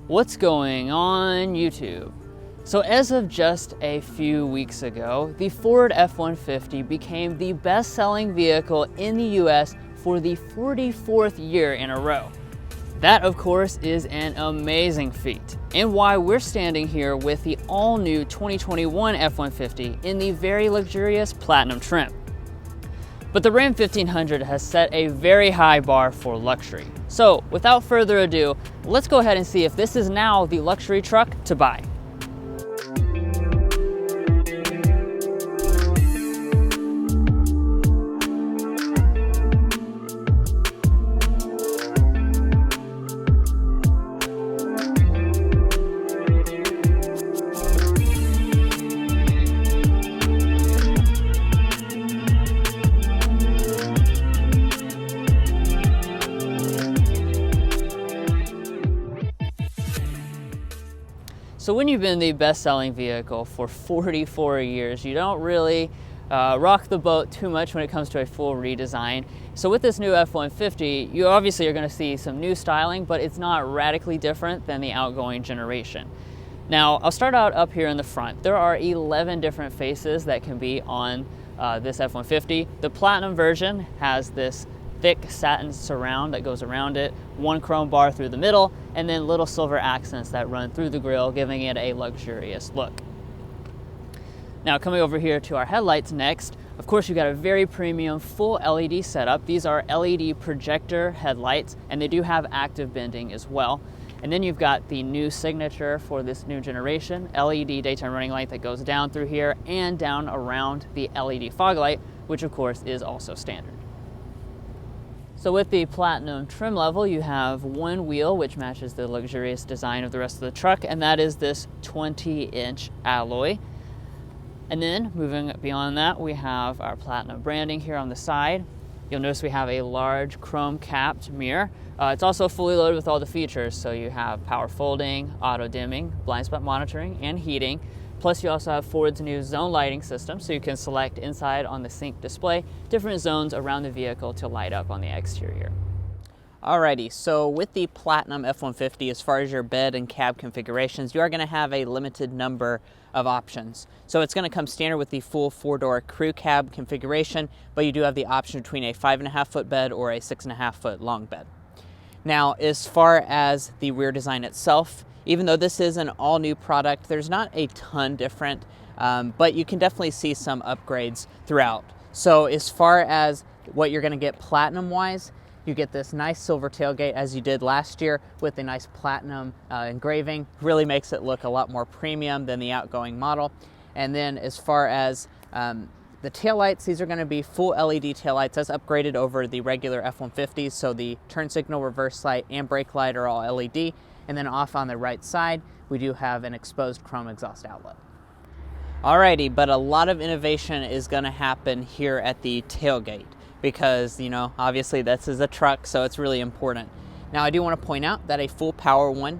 What's going on YouTube? So as of just a few weeks ago, the Ford F-150 became the best-selling vehicle in the US for the 44th year in a row. That, of course, is an amazing feat, and why we're standing here with the all-new 2021 F-150 in the very luxurious Platinum trim. But the Ram 1500 has set a very high bar for luxury. So without further ado, let's go ahead and see if this is now the luxury truck to buy. So when you've been the best-selling vehicle for 44 years, you don't really rock the boat too much when it comes to a full redesign. So with this new F-150, you obviously are going to see some new styling, but it's not radically different than the outgoing generation. Now, I'll start out up here in the front. There are 11 different faces that can be on this F-150. The Platinum version has this thick satin surround that goes around it, one chrome bar through the middle, and then little silver accents that run through the grille, giving it a luxurious look. Now coming over here to our headlights next, of course you've got a very premium full LED setup. These are LED projector headlights, and they do have active bending as well. And then you've got the new signature for this new generation, LED daytime running light that goes down through here and down around the LED fog light, which of course is also standard. So with the Platinum trim level, you have one wheel which matches the luxurious design of the rest of the truck, and that is this 20-inch alloy. And then moving beyond that, we have our Platinum branding here on the side. You'll notice we have a large chrome capped mirror. It's also fully loaded with all the features, so you have power folding, auto dimming, blind spot monitoring, and heating. Plus you also have Ford's new zone lighting system, so you can select inside on the sync display different zones around the vehicle to light up on the exterior. Alrighty, so with the Platinum F-150, as far as your bed and cab configurations, you are going to have a limited number of options. So it's going to come standard with the full 4-door crew cab configuration, but you do have the option between a 5.5-foot bed or a 6.5-foot long bed. Now, as far as the rear design itself, even though this is an all-new product, there's not a ton different, but you can definitely see some upgrades throughout. So as far as what you're going to get Platinum-wise, you get this nice silver tailgate as you did last year with a nice Platinum engraving. Really makes it look a lot more premium than the outgoing model. And then as far as the taillights, these are going to be full LED taillights as upgraded over the regular F-150s. So the turn signal, reverse light, and brake light are all LED. And then off on the right side, we do have an exposed chrome exhaust outlet. Alrighty, but a lot of innovation is going to happen here at the tailgate because, you know, obviously this is a truck, so it's really important. Now, I do want to point out that a full power one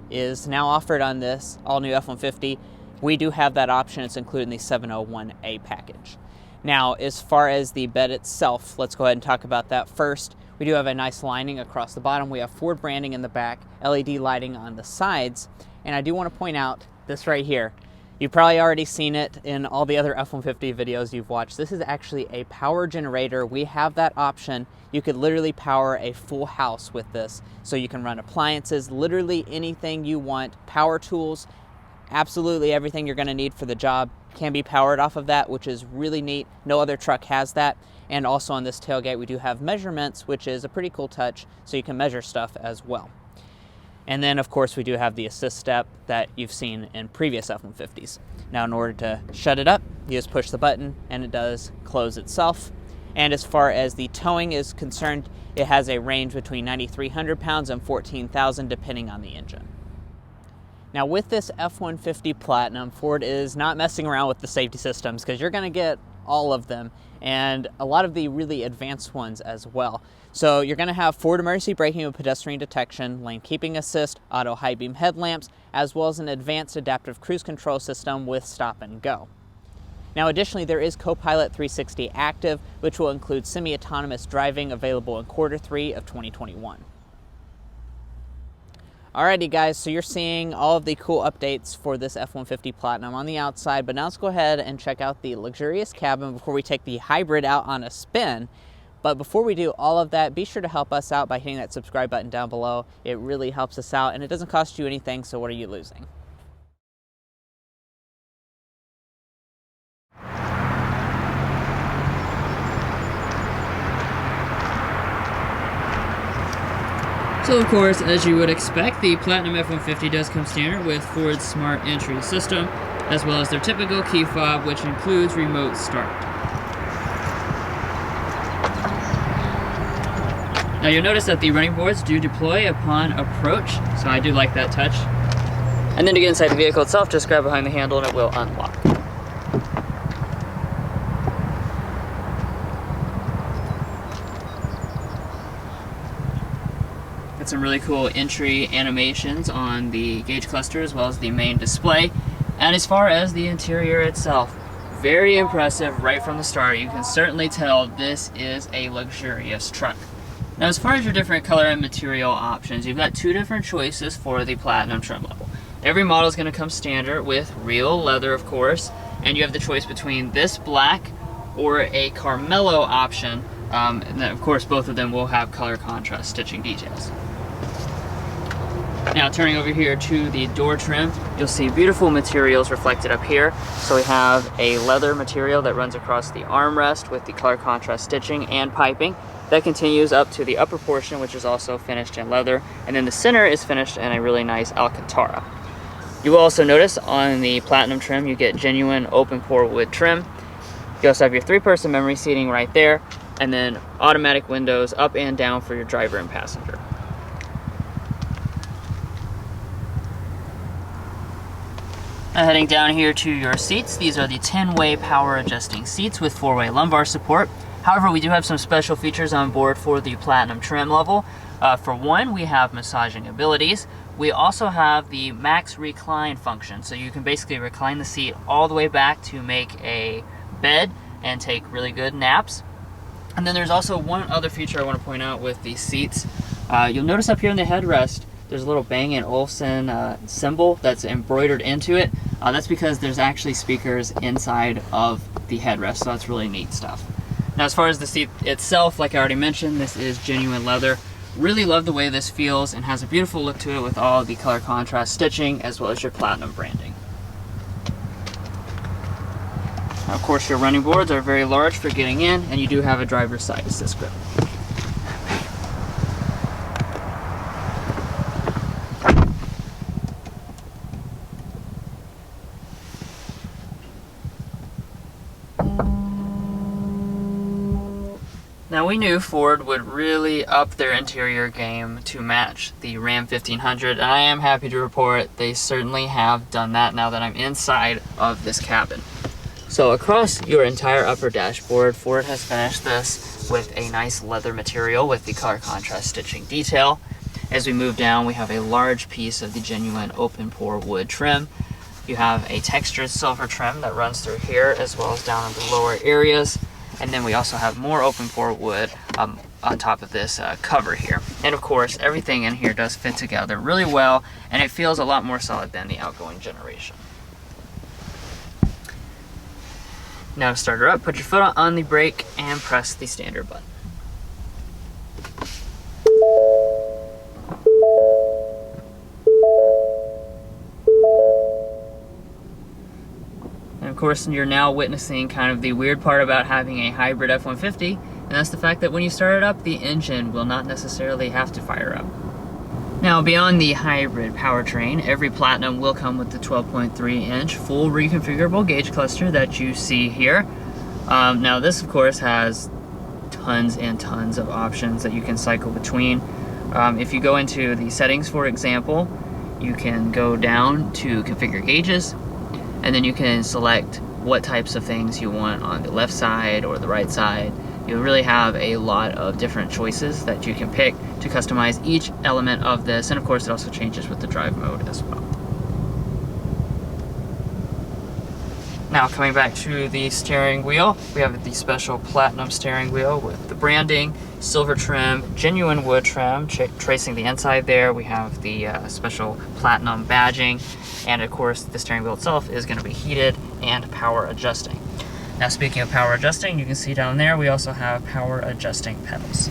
is now offered on this all-new F-150. We do have that option. It's included in the 701A package. Now, as far as the bed itself, let's go ahead and talk about that first. We do have a nice lining across the bottom. We have Ford branding in the back, LED lighting on the sides. And I do want to point out this right here. You've probably already seen it in all the other F-150 videos you've watched. This is actually a power generator. We have that option. You could literally power a full house with this. So you can run appliances, literally anything you want, power tools, absolutely everything you're going to need for the job can be powered off of that, which is really neat. No other truck has that. And also on this tailgate, we do have measurements, which is a pretty cool touch, so you can measure stuff as well. And then, of course, we do have the assist step that you've seen in previous F-150s. Now, in order to shut it up, you just push the button, and it does close itself. And as far as the towing is concerned, it has a range between 9,300 pounds and 14,000, depending on the engine. Now, with this F-150 Platinum, Ford is not messing around with the safety systems because you're going to get all of them and a lot of the really advanced ones as well. So you're going to have forward emergency braking with pedestrian detection, lane keeping assist, auto high beam headlamps, as well as an advanced adaptive cruise control system with stop and go. Now additionally, there is Copilot 360 active, which will include semi-autonomous driving available in Q3 of 2021. Alrighty guys, so you're seeing all of the cool updates for this F-150 Platinum on the outside, but now let's go ahead and check out the luxurious cabin before we take the hybrid out on a spin. But before we do all of that, be sure to help us out by hitting that subscribe button down below. It really helps us out and it doesn't cost you anything, so what are you losing? So of course, as you would expect, the Platinum F-150 does come standard with Ford's Smart Entry system, as well as their typical key fob, which includes remote start. Now you'll notice that the running boards do deploy upon approach, so I do like that touch. And then to get inside the vehicle itself, just grab behind the handle and it will unlock. Got some really cool entry animations on the gauge cluster as well as the main display. And as far as the interior itself, very impressive right from the start. You can certainly tell this is a luxurious truck. Now as far as your different color and material options, you've got two different choices for the Platinum trim level. Every model is going to come standard with real leather, of course, and you have the choice between this black or a Carmelo option, and then of course both of them will have color contrast stitching details. Now turning over here to the door trim, you'll see beautiful materials reflected up here. So we have a leather material that runs across the armrest with the color contrast stitching and piping. That continues up to the upper portion, which is also finished in leather. And then the center is finished in a really nice Alcantara. You will also notice on the Platinum trim, you get genuine open pore wood trim. You also have your 3-person memory seating right there, and then automatic windows up and down for your driver and passenger. Now heading down here to your seats, these are the 10-way power adjusting seats with 4-way lumbar support. However, we do have some special features on board for the Platinum trim level. For one, we have massaging abilities. We also have the max recline function, so you can basically recline the seat all the way back to make a bed and take really good naps. And then there's also one other feature I want to point out with these seats. You'll notice up here in the headrest, there's a little Bang & Olufsen symbol that's embroidered into it. That's because there's actually speakers inside of the headrest, so that's really neat stuff. Now as far as the seat itself, like I already mentioned, this is genuine leather. Really love the way this feels and has a beautiful look to it with all the color contrast stitching as well as your Platinum branding. Now, of course, your running boards are very large for getting in, and you do have a driver's side assist grip. Now we knew Ford would really up their interior game to match the Ram 1500, and I am happy to report they certainly have done that now that I'm inside of this cabin. So across your entire upper dashboard, Ford has finished this with a nice leather material with the color contrast stitching detail. As we move down, we have a large piece of the genuine open pore wood trim. You have a textured silver trim that runs through here as well as down in the lower areas. And then we also have more open pore wood on top of this cover here. And of course, everything in here does fit together really well, and it feels a lot more solid than the outgoing generation. Now to start her up, put your foot on the brake and press the standard button. And of course, you're now witnessing kind of the weird part about having a hybrid F-150, and that's the fact that when you start it up, the engine will not necessarily have to fire up. Now, beyond the hybrid powertrain, every Platinum will come with the 12.3-inch full reconfigurable gauge cluster that you see here. Now, this, of course, has tons and tons of options that you can cycle between. If you go into the settings, for example, you can go down to configure gauges, and then you can select what types of things you want on the left side or the right side. You really have a lot of different choices that you can pick to customize each element of this, and of course it also changes with the drive mode as well. Now coming back to the steering wheel, we have the special platinum steering wheel with the branding, silver trim, genuine wood trim, tracing the inside there. We have the special platinum badging, and of course the steering wheel itself is going to be heated and power adjusting. Now speaking of power adjusting, you can see down there we also have power adjusting pedals.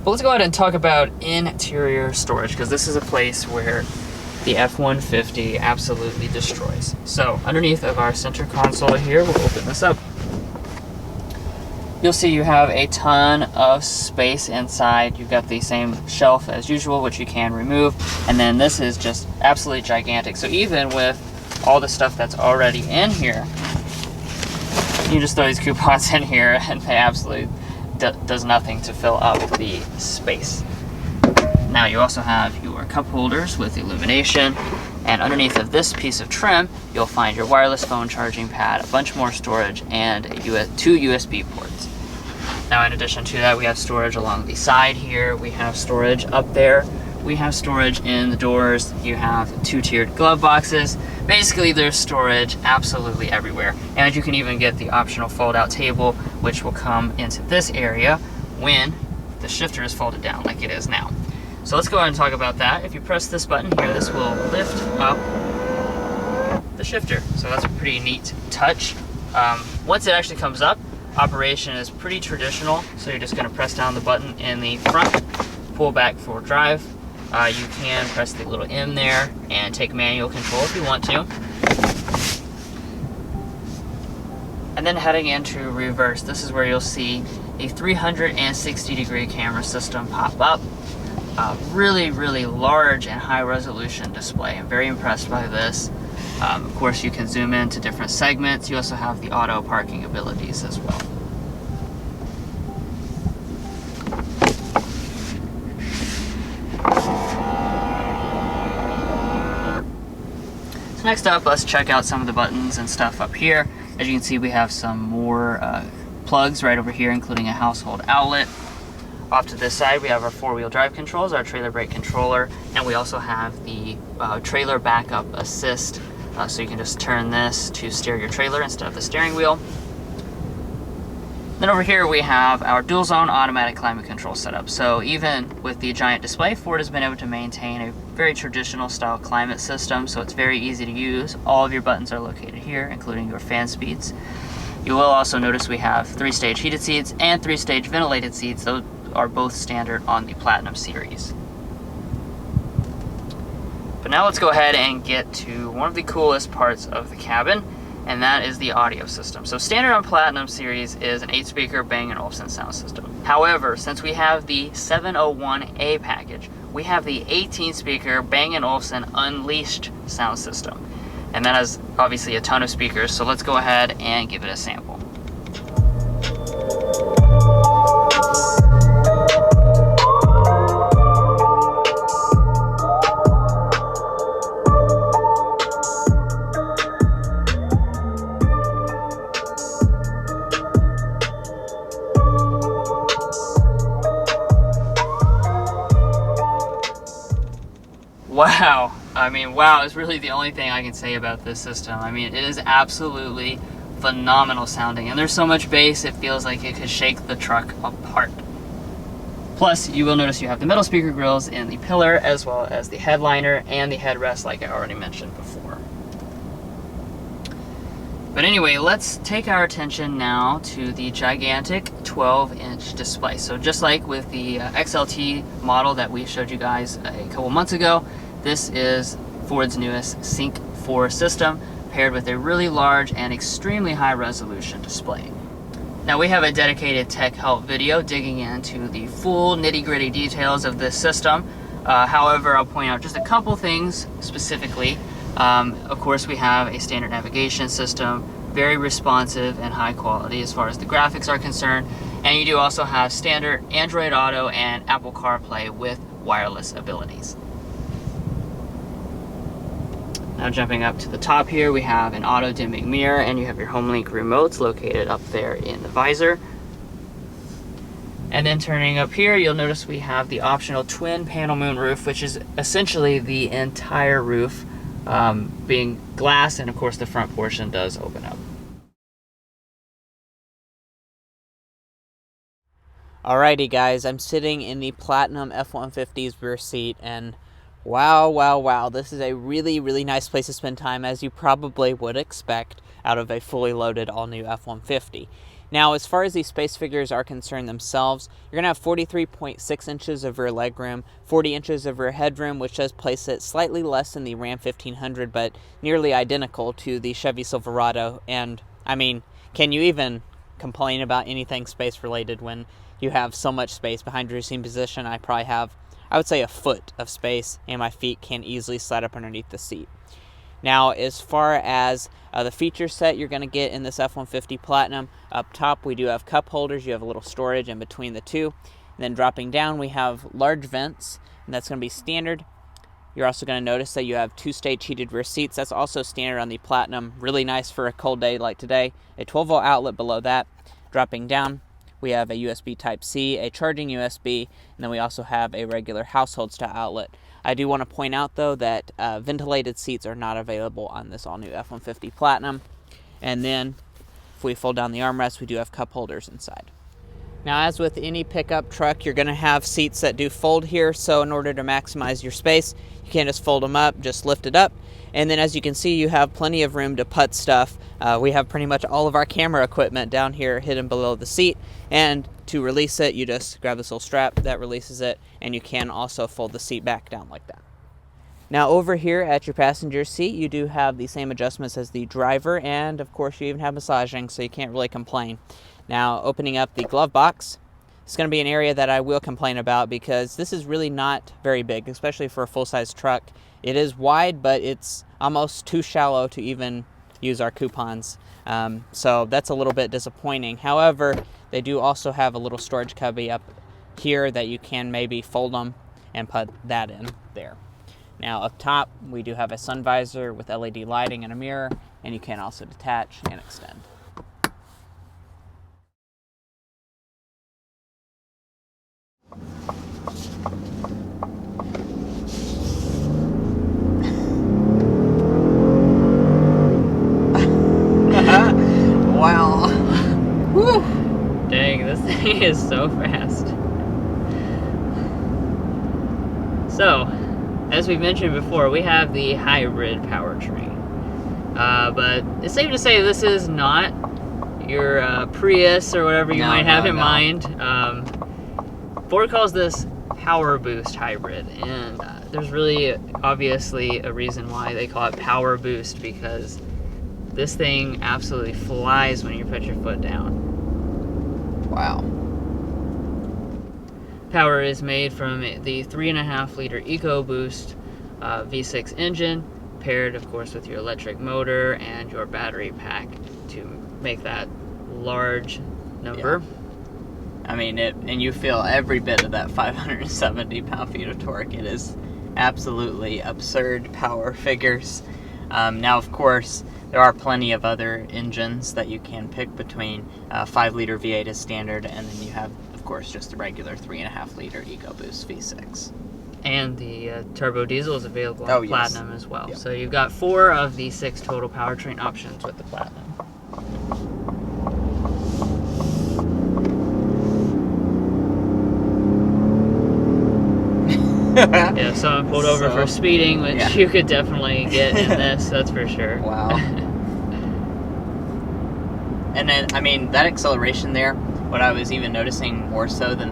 But let's go ahead and talk about interior storage, because this is a place where the F-150 absolutely destroys. So underneath of our center console here, we'll open this up. You'll see you have a ton of space inside. You've got the same shelf as usual, which you can remove. And then this is just absolutely gigantic. So even with all the stuff that's already in here, you just throw these coupons in here and they absolutely does nothing to fill up the space. Now you also have your cup holders with illumination, and underneath of this piece of trim you'll find your wireless phone charging pad, a bunch more storage, and two USB ports. Now in addition to that, we have storage along the side here, we have storage up there, we have storage in the doors, you have 2-tiered glove boxes. Basically there's storage absolutely everywhere, and you can even get the optional fold-out table, which will come into this area when the shifter is folded down like it is now. So let's go ahead and talk about that. If you press this button here, this will lift up the shifter. So that's a pretty neat touch. Once it actually comes up, operation is pretty traditional. So you're just gonna press down the button in the front, pull back for drive. You can press the little M there and take manual control if you want to. And then heading into reverse, this is where you'll see a 360-degree camera system pop up. Really, really large and high resolution display. I'm very impressed by this. Of course, you can zoom into different segments. You also have the auto parking abilities as well. So next up, let's check out some of the buttons and stuff up here. As you can see, we have some more plugs right over here, including a household outlet. Off to this side, we have our 4-wheel drive controls, our trailer brake controller, and we also have the trailer backup assist. So you can just turn this to steer your trailer instead of the steering wheel. Then over here we have our dual zone automatic climate control setup. So even with the giant display, Ford has been able to maintain a very traditional style climate system, so it's very easy to use. All of your buttons are located here, including your fan speeds. You will also notice we have 3-stage heated seats and 3-stage ventilated seats. Those are both standard on the Platinum series. But now let's go ahead and get to one of the coolest parts of the cabin, and that is the audio system. So standard on Platinum series is an 8-speaker Bang & Olufsen sound system. However, since we have the 701A package, we have the 18-speaker Bang & Olufsen Unleashed sound system. And that has obviously a ton of speakers, so let's go ahead and give it a sample. Wow. I mean, wow is really the only thing I can say about this system. I mean, it is absolutely phenomenal sounding, and there's so much bass it feels like it could shake the truck apart. Plus, you will notice you have the middle speaker grills in the pillar, as well as the headliner and the headrest like I already mentioned before. But anyway, let's take our attention now to the gigantic 12-inch display. So just like with the XLT model that we showed you guys a couple months ago, this is Ford's newest Sync 4 system, paired with a really large and extremely high resolution display. Now we have a dedicated tech help video digging into the full nitty-gritty details of this system. However, I'll point out just a couple things specifically. Of course, we have a standard navigation system, very responsive and high quality as far as the graphics are concerned. And you do also have standard Android Auto and Apple CarPlay with wireless abilities. Now jumping up to the top here, we have an auto dimming mirror, and you have your HomeLink remotes located up there in the visor. And then turning up here, you'll notice we have the optional twin panel moonroof, which is essentially the entire roof being glass, and of course the front portion does open up. Alrighty guys, I'm sitting in the Platinum F-150's rear seat, and wow, this is a really nice place to spend time, as you probably would expect out of a fully loaded all-new F-150. Now, as far as these space figures are concerned themselves, you're going to have 43.6 inches of rear legroom, 40 inches of rear headroom, which does place it slightly less than the Ram 1500, but nearly identical to the Chevy Silverado. And, I mean, can you even complain about anything space-related when you have so much space behind your seat position? I probably have, I would say, a foot of space, and my feet can easily slide up underneath the seat. Now, as far as the feature set you're going to get in this F-150 Platinum, up top we do have cup holders. You have a little storage in between the two. And then dropping down, we have large vents, and that's going to be standard. You're also going to notice that you have 2-stage heated rear seats. That's also standard on the Platinum. Really nice for a cold day like today. A 12-volt outlet below that. Dropping down, we have a USB Type-C, a charging USB, and then we also have a regular household style outlet. I do want to point out, though, that ventilated seats are not available on this all-new F-150 Platinum. And then, if we fold down the armrest, we do have cup holders inside. Now, as with any pickup truck, you're going to have seats that do fold here, so in order to maximize your space, you can't just fold them up, just lift it up. And then, as you can see, you have plenty of room to put stuff. We have pretty much all of our camera equipment down here hidden below the seat, and to release it, you just grab this little strap that releases it, and you can also fold the seat back down like that. Now, over here at your passenger seat, you do have the same adjustments as the driver, and of course you even have massaging, so you can't really complain. Now, opening up the glove box, it's going to be an area that I will complain about, because this is really not very big, especially for a full-size truck. It is wide, but it's almost too shallow to even use our coupons. So that's a little bit disappointing. However, they do also have a little storage cubby up here that you can maybe fold them and put that in there. Now, up top, we do have a sun visor with LED lighting and a mirror, and you can also detach and extend. Wow. Whew. Dang, this thing is so fast. So, as we mentioned before, we have the hybrid powertrain. But it's safe to say this is not your Prius or whatever you might have in mind. Ford calls this PowerBoost hybrid, and there's really obviously a reason why they call it PowerBoost, because this thing absolutely flies when you put your foot down. Wow. Power is made from the 3.5-liter EcoBoost V6 engine, paired of course with your electric motor and your battery pack to make that large number. Yeah. I mean, and you feel every bit of that 570 pound-feet of torque. It is absolutely absurd power figures. Now, of course, there are plenty of other engines that you can pick between. 5-liter V8 is standard, and then you have, of course, just the regular 3.5-liter EcoBoost V6. And the turbo diesel is available on Platinum as well. Yep. So you've got 4 of the 6 total powertrain options with the Platinum. Yeah, someone pulled over for speeding, which you could definitely get in this, that's for sure. Wow. And then, I mean, that acceleration there, what I was even noticing more so than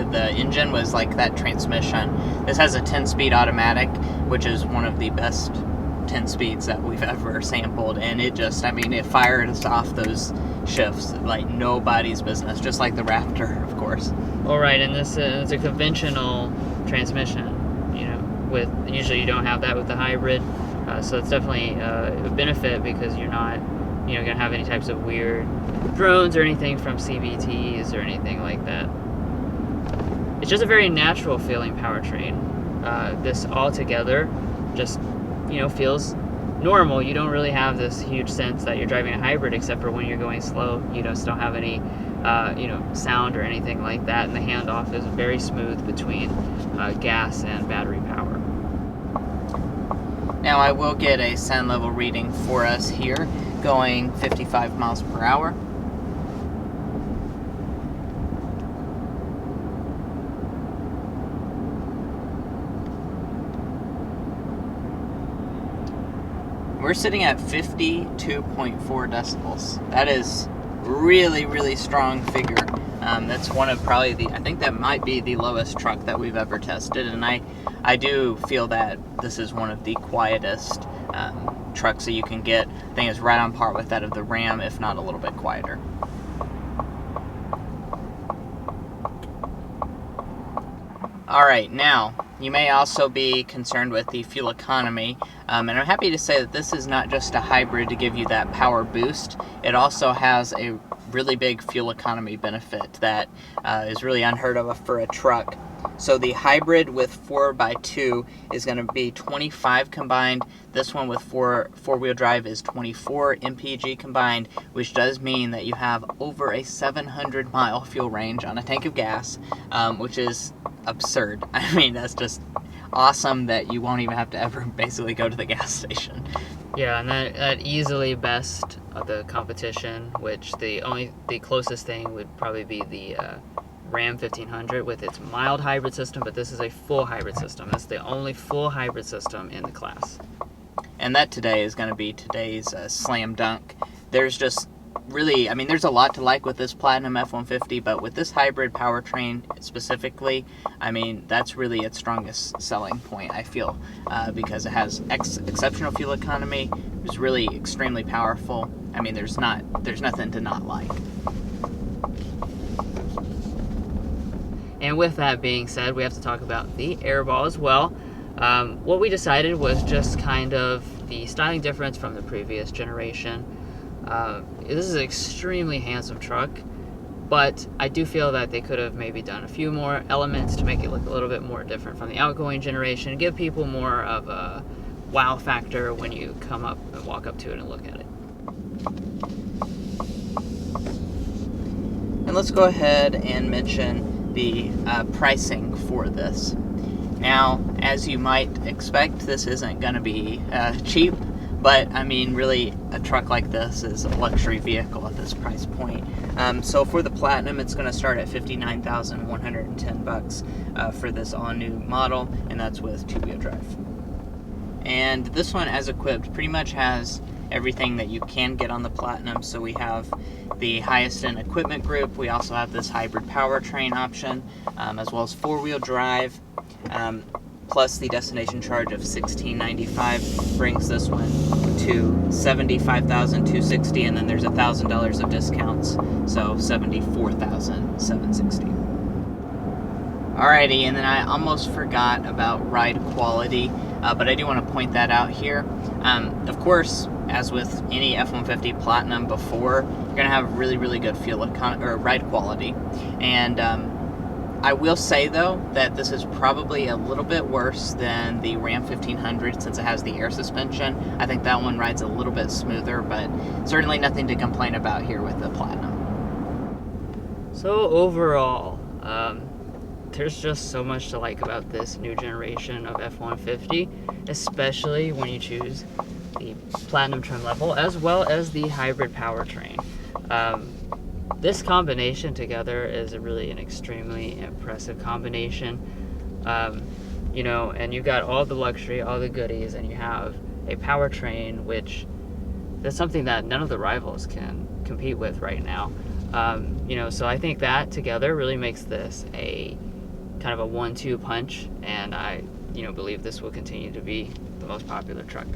the engine was like that transmission. This has a 10-speed automatic, which is one of the best 10 speeds that we've ever sampled, and it just, I mean, it fires off those shifts like nobody's business, just like the Raptor, of course. All right, and this is a conventional transmission, you know, with usually you don't have that with the hybrid, so it's definitely a benefit, because you're not, you know, gonna have any types of weird drones or anything from CVTs or anything like that. It's just a very natural feeling powertrain. This all together just, you know, feels normal. You don't really have this huge sense that you're driving a hybrid, except for when you're going slow. You just don't have any you know, sound or anything like that, and the handoff is very smooth between gas and battery power. Now I will get a sound level reading for us here, going 55 miles per hour. We're sitting at 52.4 decibels. That is really, really strong figure. That's one of probably I think that might be the lowest truck that we've ever tested, and I do feel that this is one of the quietest trucks that you can get. I think it's right on par with that of the Ram, if not a little bit quieter. Alright, now, you may also be concerned with the fuel economy, and I'm happy to say that this is not just a hybrid to give you that power boost. It also has a really big fuel economy benefit that is really unheard of for a truck. So the hybrid with 4x2 is going to be 25 combined. This one with four-wheel drive is 24 mpg combined, which does mean that you have over a 700-mile fuel range on a tank of gas, which is absurd. I mean, that's just awesome that you won't even have to ever basically go to the gas station. Yeah, and that easily best the competition, which the closest thing would probably be the Ram 1500 with its mild hybrid system, but this is a full hybrid system. That's the only full hybrid system in the class. And that today is going to be today's slam dunk. There's just really, I mean, there's a lot to like with this Platinum F-150, but with this hybrid powertrain specifically, I mean, that's really its strongest selling point, I feel, because it has exceptional fuel economy. It's really extremely powerful. I mean, there's nothing to not like. And with that being said, we have to talk about the airball as well. What we decided was just kind of the styling difference from the previous generation. This is an extremely handsome truck, but I do feel that they could have maybe done a few more elements to make it look a little bit more different from the outgoing generation, give people more of a wow factor when you come up and walk up to it and look at it. And let's go ahead and mention the pricing for this. Now, as you might expect, this isn't going to be cheap, but I mean, really, a truck like this is a luxury vehicle at this price point. So for the Platinum, it's going to start at $59,110 for this all-new model, and that's with two-wheel drive. And this one, as equipped, pretty much has everything that you can get on the Platinum. So we have the highest in equipment group. We also have this hybrid powertrain option, as well as four-wheel drive, plus the destination charge of $1695 brings this one to $75,260, and then there's $1,000 of discounts, so $74,760. Alrighty, and then I almost forgot about ride quality, but I do want to point that out here. Of course, as with any F-150 Platinum before, you're going to have really, really good ride quality. And I will say, though, that this is probably a little bit worse than the Ram 1500 since it has the air suspension. I think that one rides a little bit smoother, but certainly nothing to complain about here with the Platinum. So overall, there's just so much to like about this new generation of F-150, especially when you choose the Platinum trim level as well as the hybrid powertrain. This combination together is really an extremely impressive combination. You know, and you got all the luxury, all the goodies, and you have a powertrain which that's something that none of the rivals can compete with right now. You know, so I think that together really makes this a kind of a 1-2 punch, and I, you know, believe this will continue to be the most popular truck.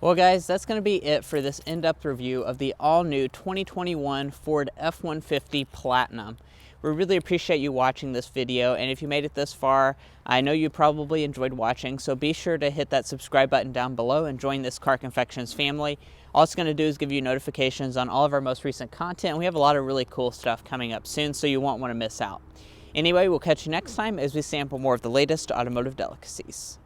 Well guys, that's going to be it for this in-depth review of the all-new 2021 Ford F-150 Platinum. We really appreciate you watching this video, and if you made it this far, I know you probably enjoyed watching, so be sure to hit that subscribe button down below and join this Car Confections family. All it's going to do is give you notifications on all of our most recent content, and we have a lot of really cool stuff coming up soon, so you won't want to miss out. Anyway, we'll catch you next time as we sample more of the latest automotive delicacies.